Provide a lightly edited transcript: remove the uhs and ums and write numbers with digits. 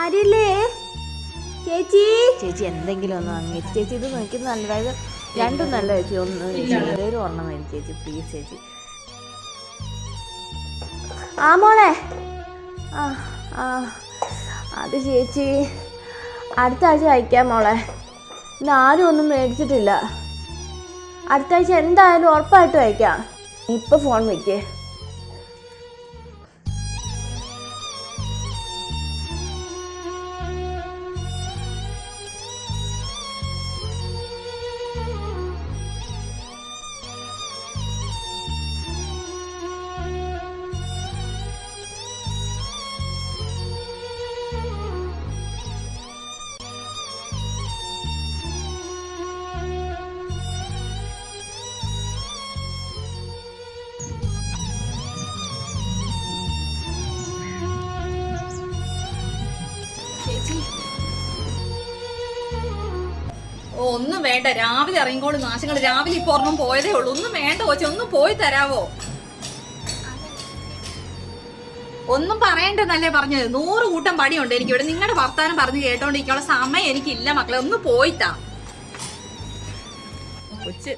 ആരില്ലേ ചേച്ചി? ചേച്ചി എന്തെങ്കിലും ഒന്ന് വാങ്ങി ചേച്ചി. ഇത് നോക്കി നല്ലതായത് രണ്ടും നല്ല ചേച്ചി. ഒന്ന് എന്തെങ്കിലും ഒരെണ്ണം വേണം ചേച്ചി, പ്ലീസ് ചേച്ചി. ആ മോളെ, ആ ആ അത് ചേച്ചി അടുത്ത ആഴ്ച അയക്കാം മോളെ. ഇന്ന് ആരും ഒന്നും മേടിച്ചിട്ടില്ല. അടുത്ത ആഴ്ച എന്തായാലും ഉറപ്പായിട്ടും അയക്കാം. ഇപ്പം ഫോൺ വയ്ക്കേ. ഒന്നും വേണ്ട, രാവിലെ ഇറങ്ങിക്കോളും നാശങ്ങൾ. രാവിലെ ഇപ്പൊ ഒരെണ്ണം പോയതേ ഉള്ളൂ. ഒന്നും വേണ്ട കൊച്ചി, ഒന്നും പോയി തരാവോ? ഒന്നും പറയണ്ടെന്നല്ലേ പറഞ്ഞത്. 100 കൂട്ടം പണിയുണ്ട് എനിക്ക് ഇവിടെ. നിങ്ങളുടെ വർത്താനം പറഞ്ഞ് കേട്ടോണ്ടിരിക്കാനുള്ള സമയം എനിക്കില്ല മക്കളെ. ഒന്ന് പോയിട്ടാ കൊച്ച്.